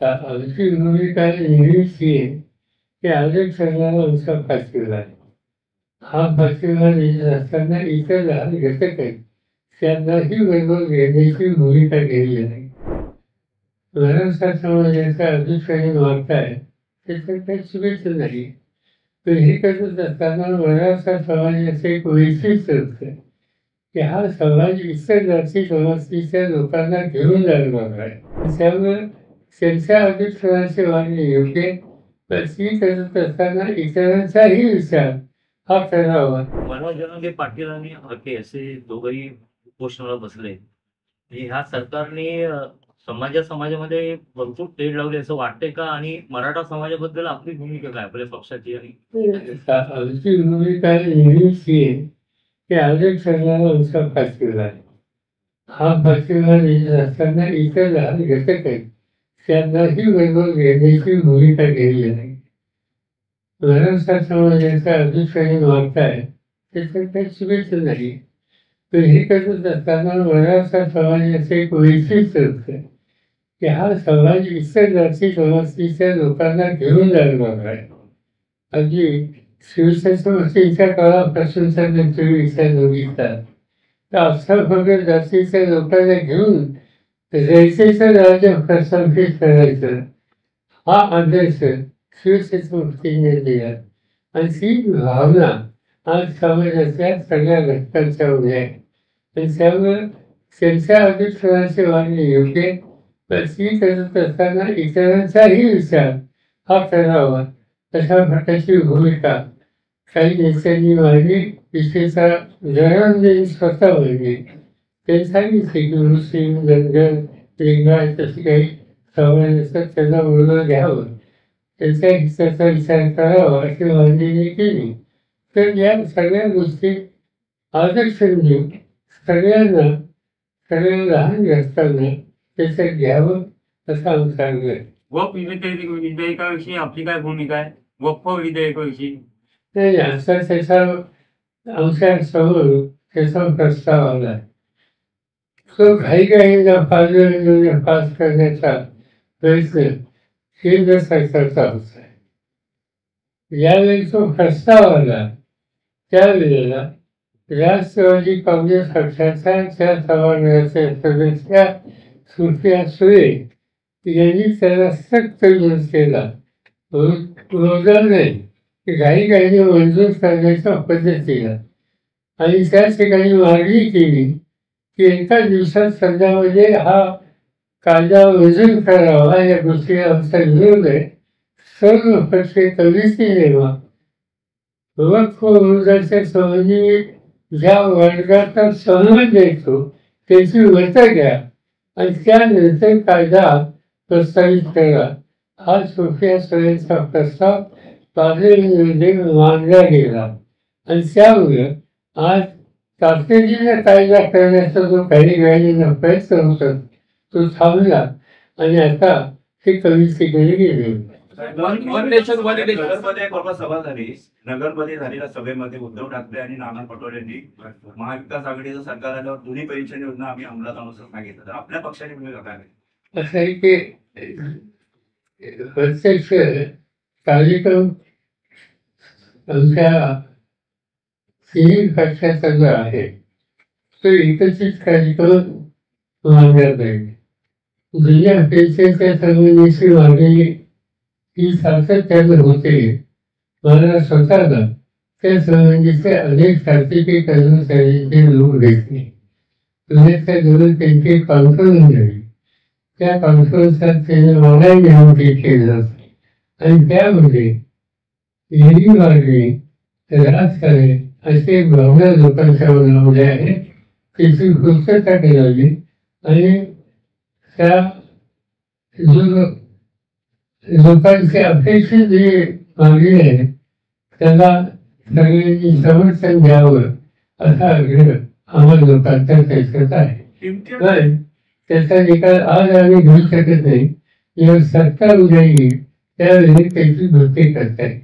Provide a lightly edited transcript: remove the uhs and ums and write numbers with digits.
आमची भूमिका नेहमीच ही आहे की आरक्षणाला आमचा पाठिंबा आहे. हा पाठिंबा देत असताना इतर लहान घटक आहेत त्यांनाही बरोबर घेण्याची भूमिका घेतली नाही. मराठा समाजाचा अध्यक्षाने मागताय त्याचं काही चुकीचं नाही. पण हे करत असताना मराठा समाजाचं एक वैशिष्ट्य होतं की हा समाज इतर जाती जमातीच्या लोकांना घेऊन जाणार आहे. त्यामुळे त्यांच्या अध्यक्षाचे मागणी योग्य, पण ती करत असताना इतरांचाही विचार हा करावा. मनोज जरांगे पाटील आणि हके असे दोघंही उपोषणाला बसले. ह्या सरकारने समाजामध्ये भरपूर तेढ लावली असं वाटतंय का? आणि मराठा समाजाबद्दल आपली भूमिका काय आपल्या पक्षाची? आणि आमची भूमिका नेहमीच ही आहे की आरक्षणाला आमचा पाठिंबा आहे. हा पाठिंबा देत असताना इतर लहान घटक आहेत त्यांनाही बरोबर घेण्याची भूमिका घेतली नाही. मराठा समाजाचा अध्यक्षाने मागताय त्याचं काही चुकीचं नाही. पण हे करत असताना मराठा समाजाचं एक वैशिष्ट्य होतं की हा समाज इतर जाती जमातीच्या लोकांना घेऊन जाणार आहे. अगदी शिवछत्रपतींच्या काळापासून जर विचार बघितला तर अष्टप्रकार जातीच्या लोकांना घेऊन रयतेचं राज्य प्रस्थापित करायचं हा आदर्श शिवछत्रपतींनी दिला. आणि ती भावना आज समाजाच्या सगळ्या घटकांच्या उद्या आहे. आणि त्यामुळे त्यांच्या अध्यक्षाची मागणी योग्य, पण ती करत असताना इतरांचाही विचार हा करावा अशा प्रकारची भूमिका काही नेत्यांनी मांडली. विशेषतः जरांगे स्वतः मांडली. ते सांगितले की मुस्लिम, धनगर, लिंगायत अशी काही समाज असतात त्यांना बरोबर घ्यावं, त्यांच्या हिताचा विचार करावा अशी मांडणी केली. तर या सगळ्या गोष्टी आदर्शन घेऊन सगळ्या लहान घटकांना त्याच्यात घ्यावं असं आमचं आग्रह आहे. वक्फ विधेयकाविषयी आपली काय भूमिका आहे? वक्फ विधेयकाविषयी नाही, आता त्याचा आमच्या समोर त्याचा प्रस्ताव आला. तो घाईघाईला पास करण्याचा प्रयत्न केंद्र सरकारचा होता. ज्यावेळी तो प्रस्ताव आला त्यावेळेला राष्ट्रवादी काँग्रेस पक्षाच्या त्या सभागृहाच्या सदस्य सुप्रिया सुळे यांनी त्याला सक्त विरोध केला. रोजगार नाही घाईघाईने मंजूर करण्याच्या पद्धतीला. आणि त्या ठिकाणी मागणी केली की एका दिवसात सध्यामध्ये हा कायदा मंजूर करावा. या गोष्टी आमचा विरोध आहे. सर्व पक्षे कमिटी नेमा. वक्फ विरोधाच्या संबंधी ज्या वर्गाचा संबंध येतो त्याची मतं घ्या आणि त्यानंतर कायदा प्रस्तावित करा. हा सुप्रिया सुळेंचा प्रस्ताव पार्लमेंटमध्ये मांडला गेला. आणि त्यामुळे आज तातडीने कायदा करण्याचा जो काही वेळेला प्रयत्न होता तो थांबला आणि आता ही कमिटीकडे गेली. सभा झाली. नगरमध्ये झालेल्या सभेमध्ये उद्धव ठाकरे आणि नाना पटोलेंनी महाविकास आघाडीचं सरकार आल्यावर दोन्ही पेन्शन योजना आम्ही अंमलात आणू असं सांगितलं. तर आपल्या पक्षाने भूमिका काय? असं आहे की प्रत्यक्ष कार्यक्रम आमच्या तिन्ही पक्षाचा जो आहे तो एकत्रित कार्यक्रम मांडला पाहिजे. जुन्या पेन्शनच्या संबंधीची मागणी ही सातत्यानं होते. मला स्वतःला त्या संबंधीचे अनेक शासकीय कर्मचाऱ्यांचे लोक भेटले. पुण्याच्या जवळ त्यांची कॉन्फरन्स झाली. त्या कॉन्फरन्सात त्यांनी मला विनंती केलं आणि त्यामध्ये हिंदी मागणी राजकारण असे भावना लोकांच्या मनामध्ये आहेत त्याची पूर्तता करावी. आणि त्या लोकांची अपेक्षित जी मागणी आहे त्याला सगळ्यांनी समर्थन द्यावं असा आग्रह आम्हाला लोकांचा त्याच्यात आहे. पण त्याचा निकाल आज आम्ही घेऊ शकत नाही. जेव्हा सरकार उद्या येईल त्यावेळी त्याची भरती करता येईल.